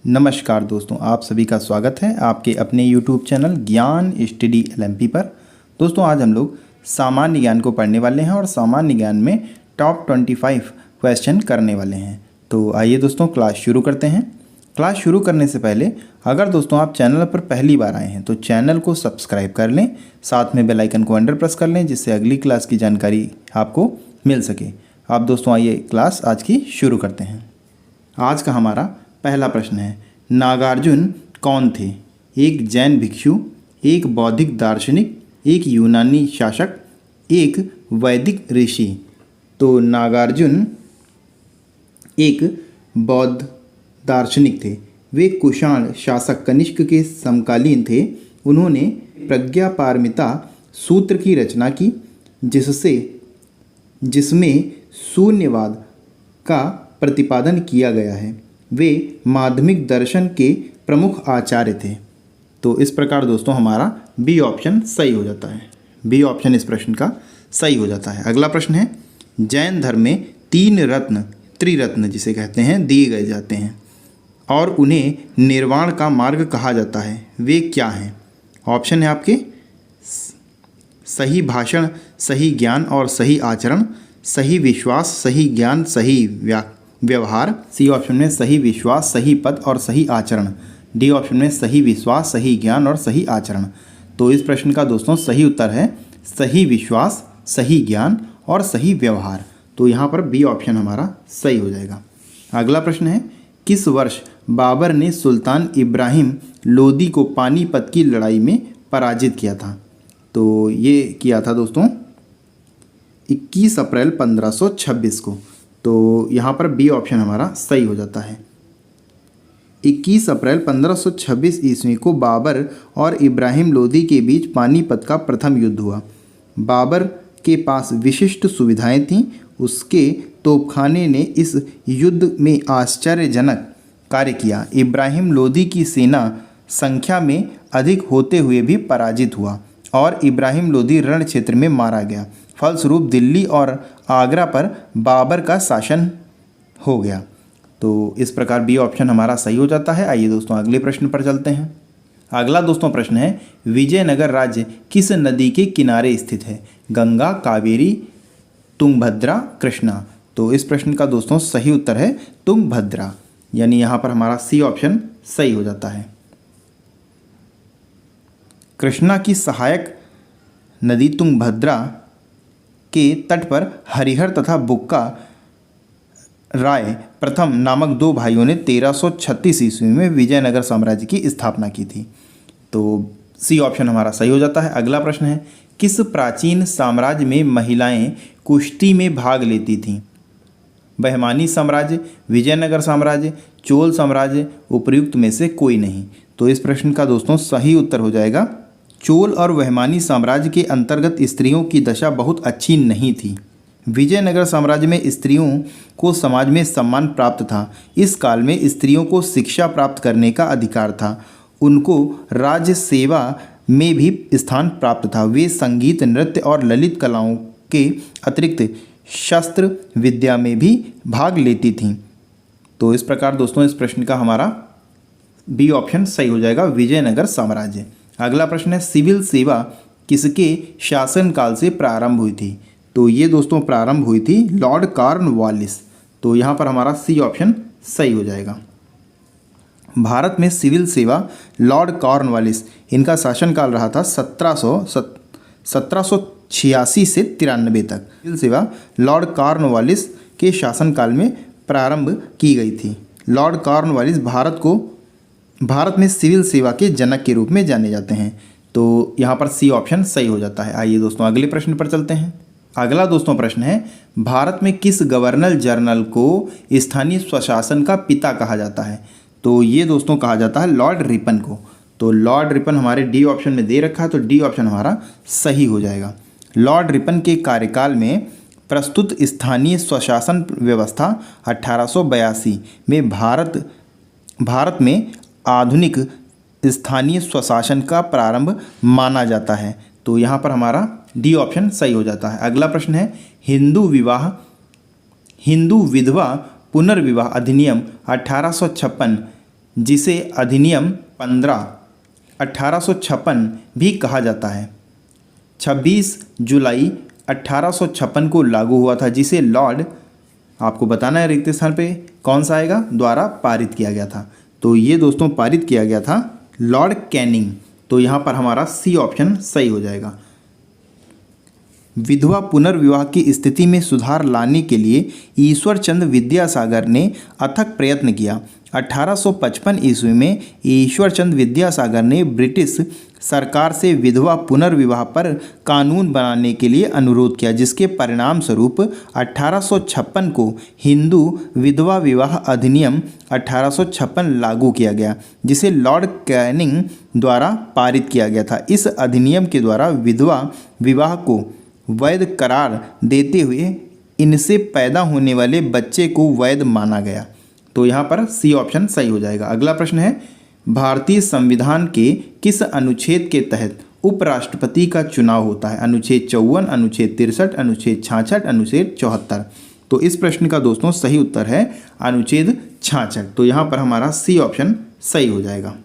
नमस्कार दोस्तों, आप सभी का स्वागत है आपके अपने YouTube चैनल ज्ञान स्टडी LMP पर। दोस्तों आज हम लोग सामान्य ज्ञान को पढ़ने वाले हैं और सामान्य ज्ञान में टॉप 25 क्वेश्चन करने वाले हैं। तो आइए दोस्तों क्लास शुरू करते हैं। क्लास शुरू करने से पहले अगर दोस्तों आप चैनल पर पहली बार आए हैं तो चैनल को सब्सक्राइब कर लें, साथ में बेल आइकन को अंडर प्रेस कर लें जिससे अगली क्लास की जानकारी आपको मिल सके। आप दोस्तों आइए क्लास आज की शुरू करते हैं। आज का हमारा पहला प्रश्न है, नागार्जुन कौन थे? एक जैन भिक्षु, एक बौद्धिक दार्शनिक, एक यूनानी शासक, एक वैदिक ऋषि। तो नागार्जुन एक बौद्ध दार्शनिक थे। वे कुषाण शासक कनिष्क के समकालीन थे। उन्होंने प्रज्ञापारमिता सूत्र की रचना की जिसमें शून्यवाद का प्रतिपादन किया गया है। वे माध्यमिक दर्शन के प्रमुख आचार्य थे। तो इस प्रकार दोस्तों हमारा बी ऑप्शन सही हो जाता है। बी ऑप्शन इस प्रश्न का सही हो जाता है। अगला प्रश्न है, जैन धर्म में 3 रत्न, त्रिरत्न जिसे कहते हैं, दिए गए जाते हैं और उन्हें निर्वाण का मार्ग कहा जाता है। वे क्या हैं? ऑप्शन है आपके सही भाषण, सही ज्ञान और सही आचरण, सही विश्वास, सही ज्ञान, सही व्यवहार। सी ऑप्शन में सही विश्वास, सही पद और सही आचरण। डी ऑप्शन में सही विश्वास, सही ज्ञान और सही आचरण। तो इस प्रश्न का दोस्तों सही उत्तर है सही विश्वास, सही ज्ञान और सही व्यवहार। तो यहाँ पर बी ऑप्शन हमारा सही हो जाएगा। अगला प्रश्न है, किस वर्ष बाबर ने सुल्तान इब्राहिम लोदी को पानीपत की लड़ाई में पराजित किया था? तो ये किया था दोस्तों 21 अप्रैल 1526 को। तो यहाँ पर बी ऑप्शन हमारा सही हो जाता है। 21 अप्रैल 1526 ईस्वी को बाबर और इब्राहिम लोदी के बीच पानीपत का प्रथम युद्ध हुआ। बाबर के पास विशिष्ट सुविधाएं थीं। उसके तोपखाने ने इस युद्ध में आश्चर्यजनक कार्य किया। इब्राहिम लोदी की सेना संख्या में अधिक होते हुए भी पराजित हुआ और इब्राहिम लोदी रण क्षेत्र में मारा गया। फलस्वरूप दिल्ली और आगरा पर बाबर का शासन हो गया। तो इस प्रकार बी ऑप्शन हमारा सही हो जाता है। आइए दोस्तों अगले प्रश्न पर चलते हैं। अगला दोस्तों प्रश्न है, विजयनगर राज्य किस नदी के किनारे स्थित है? गंगा, कावेरी, तुंगभद्रा, कृष्णा। तो इस प्रश्न का दोस्तों सही उत्तर है तुंगभद्रा, यानी यहाँ पर हमारा सी ऑप्शन सही हो जाता है। कृष्णा की सहायक नदी तुंगभद्रा के तट पर हरिहर तथा बुक्का राय प्रथम नामक 2 भाइयों ने 1336 ईस्वी में विजयनगर साम्राज्य की स्थापना की थी। तो सी ऑप्शन हमारा सही हो जाता है। अगला प्रश्न है, किस प्राचीन साम्राज्य में महिलाएं कुश्ती में भाग लेती थीं? बहमानी साम्राज्य, विजयनगर साम्राज्य, चोल साम्राज्य, उपर्युक्त में से कोई नहीं। तो इस प्रश्न का दोस्तों सही उत्तर हो जाएगा चोल और बहमानी साम्राज्य के अंतर्गत स्त्रियों की दशा बहुत अच्छी नहीं थी। विजयनगर साम्राज्य में स्त्रियों को समाज में सम्मान प्राप्त था। इस काल में स्त्रियों को शिक्षा प्राप्त करने का अधिकार था। उनको राज्य सेवा में भी स्थान प्राप्त था। वे संगीत, नृत्य और ललित कलाओं के अतिरिक्त शस्त्र विद्या में भी भाग लेती थीं। तो इस प्रकार दोस्तों इस प्रश्न का हमारा बी ऑप्शन सही हो जाएगा, विजयनगर साम्राज्य। अगला प्रश्न है, सिविल सेवा किसके शासनकाल से प्रारंभ हुई थी? तो ये दोस्तों प्रारंभ हुई थी लॉर्ड कॉर्नवालिस। तो यहाँ पर हमारा सी ऑप्शन सही हो जाएगा। भारत में सिविल सेवा लॉर्ड कॉर्नवालिस, इनका शासनकाल रहा था 1786 से 93 तक। सिविल सेवा लॉर्ड कॉर्नवालिस के शासनकाल में प्रारंभ की गई थी। लॉर्ड कॉर्नवालिस भारत में सिविल सेवा के जनक के रूप में जाने जाते हैं। तो यहाँ पर सी ऑप्शन सही हो जाता है। आइए दोस्तों अगले प्रश्न पर चलते हैं। अगला दोस्तों प्रश्न है, भारत में किस गवर्नर जनरल को स्थानीय स्वशासन का पिता कहा जाता है? तो ये दोस्तों कहा जाता है लॉर्ड रिपन को। तो लॉर्ड रिपन हमारे डी ऑप्शन में दे रखा है, तो डी ऑप्शन हमारा सही हो जाएगा। लॉर्ड रिपन के कार्यकाल में प्रस्तुत स्थानीय स्वशासन व्यवस्था 1882 में भारत में आधुनिक स्थानीय स्वशासन का प्रारंभ माना जाता है। तो यहाँ पर हमारा डी ऑप्शन सही हो जाता है। अगला प्रश्न है, हिंदू विधवा पुनर्विवाह अधिनियम 1856 जिसे अधिनियम 15 1856 भी कहा जाता है। 26 जुलाई 1856 को लागू हुआ था, जिसे लॉर्ड, आपको बताना है रिक्त स्थान पे कौन सा आएगा, द्वारा पारित किया गया था। तो ये दोस्तों पारित किया गया था लॉर्ड कैनिंग। तो यहाँ पर हमारा सी ऑप्शन सही हो जाएगा। विधवा पुनर्विवाह की स्थिति में सुधार लाने के लिए ईश्वरचंद विद्यासागर ने अथक प्रयत्न किया। 1855 ईस्वी में ईश्वरचंद विद्यासागर ने ब्रिटिश सरकार से विधवा पुनर्विवाह पर कानून बनाने के लिए अनुरोध किया, जिसके परिणाम स्वरूप 1856 को हिंदू विधवा विवाह अधिनियम 1856 लागू किया गया, जिसे लॉर्ड कैनिंग द्वारा पारित किया गया था। इस अधिनियम के द्वारा विधवा विवाह को वैध करार देते हुए इनसे पैदा होने वाले बच्चे को वैध माना गया। तो यहाँ पर सी ऑप्शन सही हो जाएगा। अगला प्रश्न है, भारतीय संविधान के किस अनुच्छेद के तहत उपराष्ट्रपति का चुनाव होता है? अनुच्छेद 54, अनुच्छेद 63, अनुच्छेद 66, अनुच्छेद 74। तो इस प्रश्न का दोस्तों सही उत्तर है अनुच्छेद 66। तो यहाँ पर हमारा सी ऑप्शन सही हो जाएगा।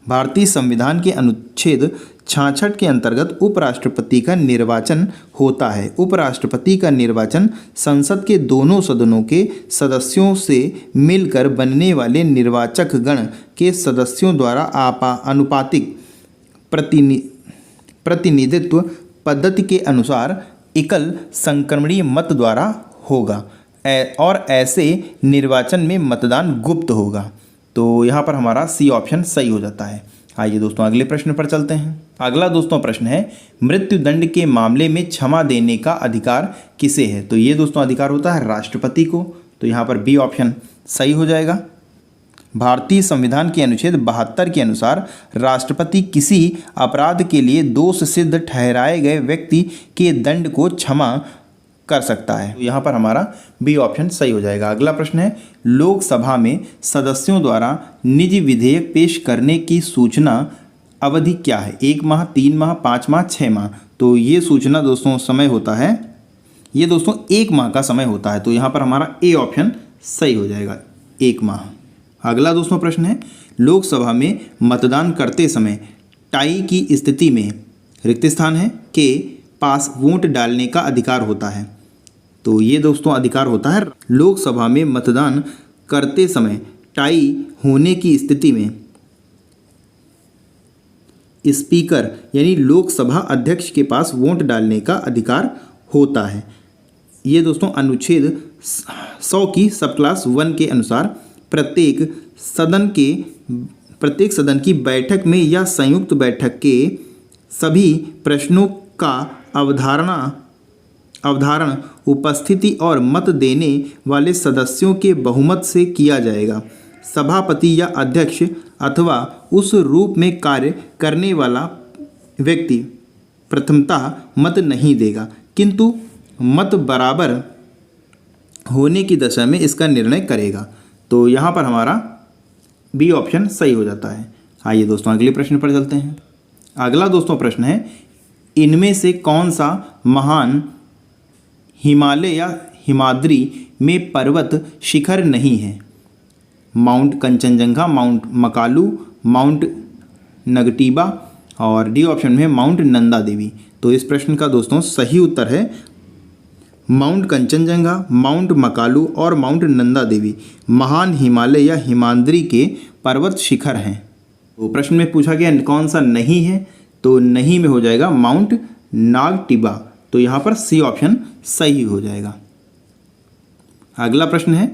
भारतीय संविधान के अनुच्छेद 66 के अंतर्गत उपराष्ट्रपति का निर्वाचन होता है। उपराष्ट्रपति का निर्वाचन संसद के दोनों सदनों के सदस्यों से मिलकर बनने वाले निर्वाचक गण के सदस्यों द्वारा आनुपातिक प्रतिनिधित्व पद्धति के अनुसार एकल संक्रमणीय मत द्वारा होगा और ऐसे निर्वाचन में मतदान गुप्त होगा। तो यहाँ पर हमारा सी ऑप्शन सही हो जाता है। आइए दोस्तों अगले प्रश्न पर चलते हैं। अगला दोस्तों प्रश्न है, मृत्युदंड के मामले में क्षमा देने का अधिकार किसे है? तो ये दोस्तों अधिकार होता है राष्ट्रपति को। तो यहाँ पर बी ऑप्शन सही हो जाएगा। भारतीय संविधान के अनुच्छेद 72 के अनुसार राष्ट्रपति किसी अपराध के लिए दोष सिद्ध ठहराए गए व्यक्ति के दंड को क्षमा कर सकता है। तो यहाँ पर हमारा बी ऑप्शन सही हो जाएगा। अगला प्रश्न है, लोकसभा में सदस्यों द्वारा निजी विधेयक पेश करने की सूचना अवधि क्या है? 1 माह, 3 माह, 5 माह, 6 माह। तो ये सूचना दोस्तों समय होता है, ये दोस्तों 1 माह का समय होता है। तो यहाँ पर हमारा ए ऑप्शन सही हो जाएगा, 1 माह। अगला दोस्तों प्रश्न है, लोकसभा में मतदान करते समय टाई की स्थिति में रिक्त स्थान है के पास वोट डालने का अधिकार होता है। तो ये दोस्तों अधिकार होता है लोकसभा में मतदान करते समय टाई होने की स्थिति में स्पीकर यानी लोकसभा अध्यक्ष के पास वोट डालने का अधिकार होता है। ये दोस्तों अनुच्छेद 100 की सब क्लास 1 के अनुसार प्रत्येक सदन की बैठक में या संयुक्त बैठक के सभी प्रश्नों का अवधारण उपस्थिति और मत देने वाले सदस्यों के बहुमत से किया जाएगा। सभापति या अध्यक्ष अथवा उस रूप में कार्य करने वाला व्यक्ति प्रथमतः मत नहीं देगा, किंतु मत बराबर होने की दशा में इसका निर्णय करेगा। तो यहाँ पर हमारा बी ऑप्शन सही हो जाता है। आइए दोस्तों अगले प्रश्न पर चलते हैं। अगला दोस्तों प्रश्न है, इनमें से कौन सा महान हिमालय या हिमाद्री में पर्वत शिखर नहीं है? Mount Kangchenjunga, Mount Makalu, Mount Nagtibba और डी ऑप्शन में माउंट नंदा देवी। तो इस प्रश्न का दोस्तों सही उत्तर है माउंट कंचनजंगा, माउंट मकालू और माउंट नंदा देवी महान हिमालय या हिमाद्री के पर्वत शिखर हैं। तो प्रश्न में पूछा गया कौन सा नहीं है, तो नहीं में हो जाएगा माउंट नागटिबा। तो यहाँ पर सी ऑप्शन सही हो जाएगा। अगला प्रश्न है,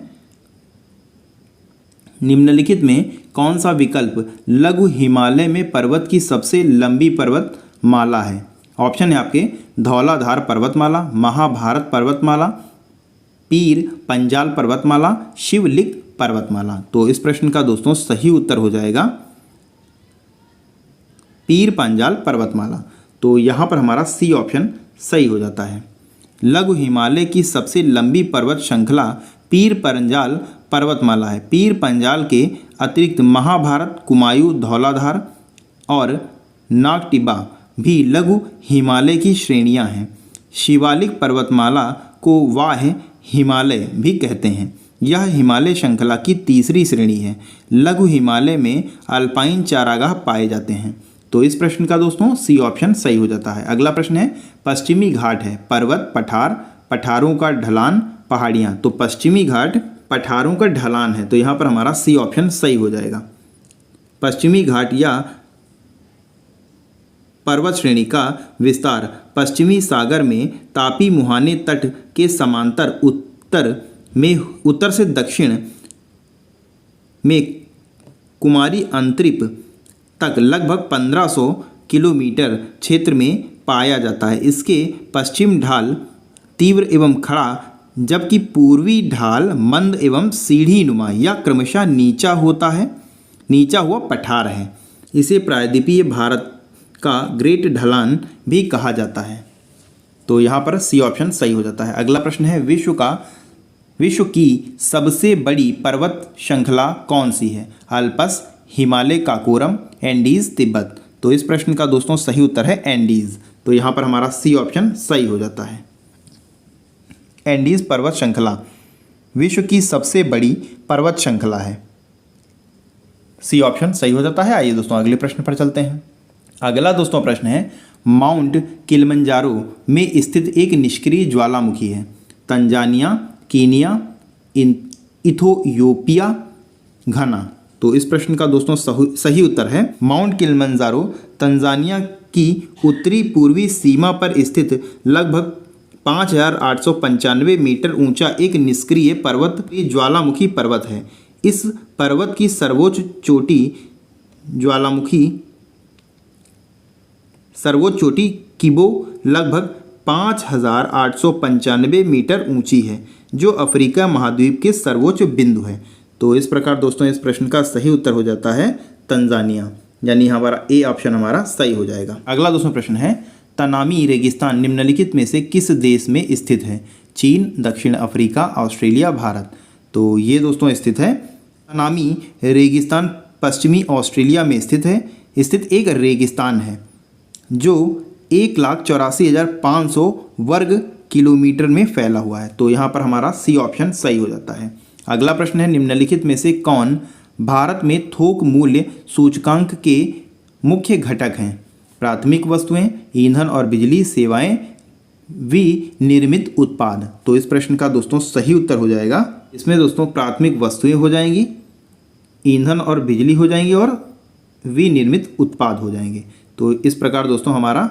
निम्नलिखित में कौन सा विकल्प लघु हिमालय में पर्वत की सबसे लंबी पर्वतमाला है? ऑप्शन है आपके धौलाधार पर्वतमाला, महाभारत पर्वतमाला, पीर पंजाल पर्वतमाला, शिवलिक पर्वतमाला। तो इस प्रश्न का दोस्तों सही उत्तर हो जाएगा पीर पंजाल पर्वतमाला। तो यहाँ पर हमारा सी ऑप्शन सही हो जाता है। लघु हिमालय की सबसे लंबी पर्वत श्रृंखला पीर पंजाल पर्वतमाला है। पीर पंजाल के अतिरिक्त महाभारत, कुमायूं, धौलाधार और नागटिबा भी लघु हिमालय की श्रेणियां हैं। शिवालिक पर्वतमाला को वाह्य हिमालय भी कहते हैं। यह हिमालय श्रृंखला की तीसरी श्रेणी है। लघु हिमालय में अल्पाइन चारागाह पाए जाते हैं। तो इस प्रश्न का दोस्तों सी ऑप्शन सही हो जाता है। अगला प्रश्न है पश्चिमी घाट है पर्वत, पठार, पठारों का ढलान, पहाड़ियाँ। तो पश्चिमी घाट पठारों का ढलान है, तो यहाँ पर हमारा सी ऑप्शन सही हो जाएगा। पश्चिमी घाट या पर्वत श्रेणी का विस्तार पश्चिमी सागर में तापी मुहाने तट के समांतर उत्तर से दक्षिण में कुमारी अंतरिप तक लगभग 1500 किलोमीटर क्षेत्र में पाया जाता है। इसके पश्चिम ढाल तीव्र एवं खड़ा, जबकि पूर्वी ढाल मंद एवं सीढ़ी नुमा या क्रमशः नीचा हुआ पठार है। इसे प्रायद्वीपीय भारत का ग्रेट ढलान भी कहा जाता है। तो यहाँ पर सी ऑप्शन सही हो जाता है। अगला प्रश्न है विश्व की सबसे बड़ी पर्वत श्रृंखला कौन सी है? Alps, Himalaya, Karakoram, Andes, Tibet. तो इस प्रश्न का दोस्तों सही उत्तर है एंडीज। तो यहाँ पर हमारा सी ऑप्शन सही हो जाता है। एंडीज पर्वत श्रृंखला विश्व की सबसे बड़ी पर्वत श्रृंखला है। सी ऑप्शन सही हो जाता है। आइए दोस्तों अगले प्रश्न पर चलते हैं। अगला दोस्तों प्रश्न है माउंट किलिमंजारो में स्थित एक निष्क्रिय ज्वालामुखी है। तंजानिया, कीनिया, इथियोपिया, घाना। तो इस प्रश्न का दोस्तों सही उत्तर है माउंट किलिमंजारो तंजानिया की उत्तरी पूर्वी सीमा पर स्थित लगभग 5895 मीटर ऊंचा एक निष्क्रिय पर्वत ज्वालामुखी पर्वत है। इस पर्वत की सर्वोच्च चोटी किबो लगभग 5895 मीटर ऊंची है, जो अफ्रीका महाद्वीप के सर्वोच्च बिंदु है। तो इस प्रकार दोस्तों इस प्रश्न का सही उत्तर हो जाता है तंजानिया, यानी हमारा ए ऑप्शन हमारा सही हो जाएगा। अगला दोस्तों प्रश्न है तनामी रेगिस्तान निम्नलिखित में से किस देश में स्थित है? चीन, दक्षिण अफ्रीका, ऑस्ट्रेलिया, भारत। तो ये दोस्तों स्थित है तनामी रेगिस्तान पश्चिमी ऑस्ट्रेलिया में स्थित एक रेगिस्तान है जो 1,84,500 वर्ग किलोमीटर में फैला हुआ है। तो यहाँ पर हमारा सी ऑप्शन सही हो जाता है। अगला प्रश्न है निम्नलिखित में से कौन भारत में थोक मूल्य सूचकांक के मुख्य घटक हैं? प्राथमिक वस्तुएं, ईंधन और बिजली, सेवाएं, विनिर्मित उत्पाद। तो इस प्रश्न का दोस्तों सही उत्तर हो जाएगा, इसमें दोस्तों प्राथमिक वस्तुएं हो जाएंगी, ईंधन और बिजली हो जाएंगी और विनिर्मित उत्पाद हो जाएंगे। तो इस प्रकार दोस्तों हमारा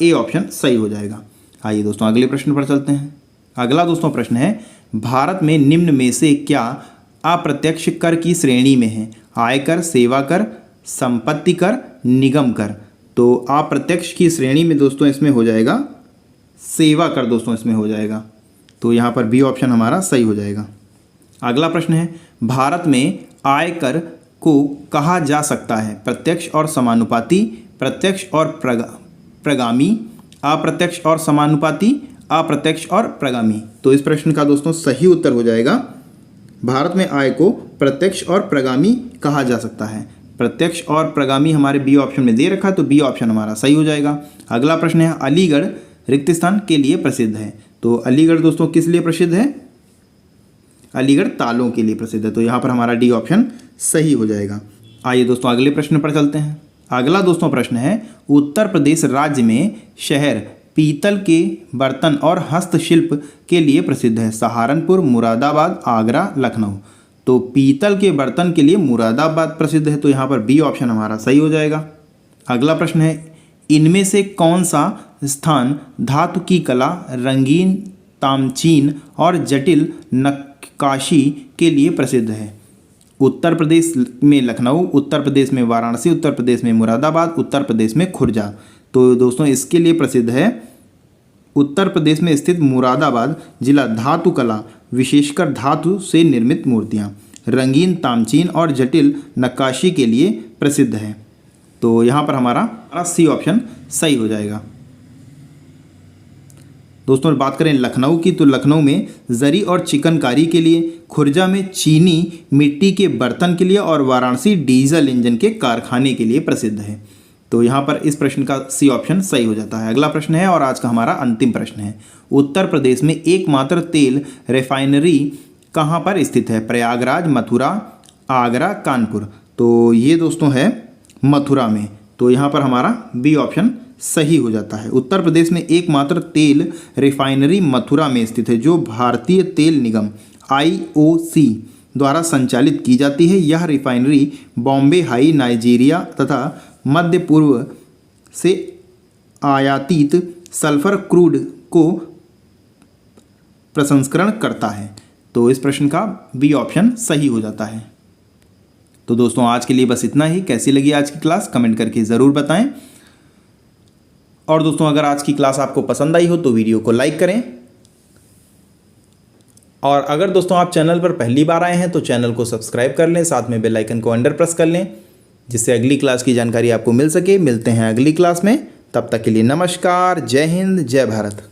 ए ऑप्शन सही हो जाएगा। आइए दोस्तों अगले प्रश्न पर चलते हैं। अगला दोस्तों प्रश्न है भारत में निम्न में से क्या अप्रत्यक्ष कर की श्रेणी में है? आयकर, सेवा कर, संपत्ति कर, निगम कर। तो अप्रत्यक्ष की श्रेणी में दोस्तों इसमें हो जाएगा सेवा कर, दोस्तों इसमें हो जाएगा। तो यहाँ पर बी ऑप्शन हमारा सही हो जाएगा। अगला प्रश्न है भारत में आयकर को कहा जा सकता है? प्रत्यक्ष और समानुपाती, प्रत्यक्ष और प्रगामी, अप्रत्यक्ष और समानुपाती, अप्रत्यक्ष और प्रगामी। तो इस प्रश्न का दोस्तों सही उत्तर हो जाएगा भारत में आय को प्रत्यक्ष और प्रगामी कहा जा सकता है। प्रत्यक्ष और प्रगामी हमारे बी ऑप्शन में दे रखा है, तो बी ऑप्शन हमारा सही हो जाएगा। अगला प्रश्न है अलीगढ़ रिक्त स्थान के लिए प्रसिद्ध है। तो अलीगढ़ दोस्तों किस लिए प्रसिद्ध है? अलीगढ़ तालों के लिए प्रसिद्ध है। तो यहाँ पर हमारा डी ऑप्शन सही हो जाएगा। आइए दोस्तों अगले प्रश्न पर चलते हैं। अगला दोस्तों प्रश्न है उत्तर प्रदेश राज्य में शहर पीतल के बर्तन और हस्तशिल्प के लिए प्रसिद्ध है। सहारनपुर, मुरादाबाद, आगरा, लखनऊ। तो पीतल के बर्तन के लिए मुरादाबाद प्रसिद्ध है। तो यहाँ पर बी ऑप्शन हमारा सही हो जाएगा। अगला प्रश्न है इनमें से कौन सा स्थान धातु की कला, रंगीन तामचीन और जटिल नक्काशी के लिए प्रसिद्ध है? उत्तर प्रदेश में लखनऊ, उत्तर प्रदेश में वाराणसी, उत्तर प्रदेश में मुरादाबाद, उत्तर प्रदेश में खुर्जा। तो दोस्तों इसके लिए प्रसिद्ध है उत्तर प्रदेश में स्थित मुरादाबाद जिला धातु कला, विशेषकर धातु से निर्मित मूर्तियाँ, रंगीन तामचीन और जटिल नक्काशी के लिए प्रसिद्ध है। तो यहाँ पर हमारा सी ऑप्शन सही हो जाएगा। दोस्तों बात करें लखनऊ की, तो लखनऊ में जरी और चिकनकारी के लिए, खुर्जा में चीनी मिट्टी के बर्तन के लिए और वाराणसी डीजल इंजन के कारखाने के लिए प्रसिद्ध है। तो यहाँ पर इस प्रश्न का सी ऑप्शन सही हो जाता है। अगला प्रश्न है और आज का हमारा अंतिम प्रश्न है उत्तर प्रदेश में एकमात्र तेल रिफाइनरी कहाँ पर स्थित है? प्रयागराज, मथुरा, आगरा, कानपुर। तो ये दोस्तों है मथुरा में। तो यहाँ पर हमारा बी ऑप्शन सही हो जाता है। उत्तर प्रदेश में एकमात्र तेल रिफाइनरी मथुरा में स्थित है, जो भारतीय तेल निगम IOC द्वारा संचालित की जाती है। यह रिफाइनरी बॉम्बे हाई, नाइजीरिया तथा मध्य पूर्व से आयातित सल्फर क्रूड को प्रसंस्करण करता है। तो इस प्रश्न का बी ऑप्शन सही हो जाता है। तो दोस्तों आज के लिए बस इतना ही। कैसी लगी आज की क्लास कमेंट करके ज़रूर बताएं। और दोस्तों अगर आज की क्लास आपको पसंद आई हो तो वीडियो को लाइक करें। और अगर दोस्तों आप चैनल पर पहली बार आए हैं तो चैनल को सब्सक्राइब कर लें, साथ में बेल आइकन को अंडर प्रेस कर लें, जिससे अगली क्लास की जानकारी आपको मिल सके। मिलते हैं अगली क्लास में, तब तक के लिए नमस्कार, जय हिंद, जय भारत।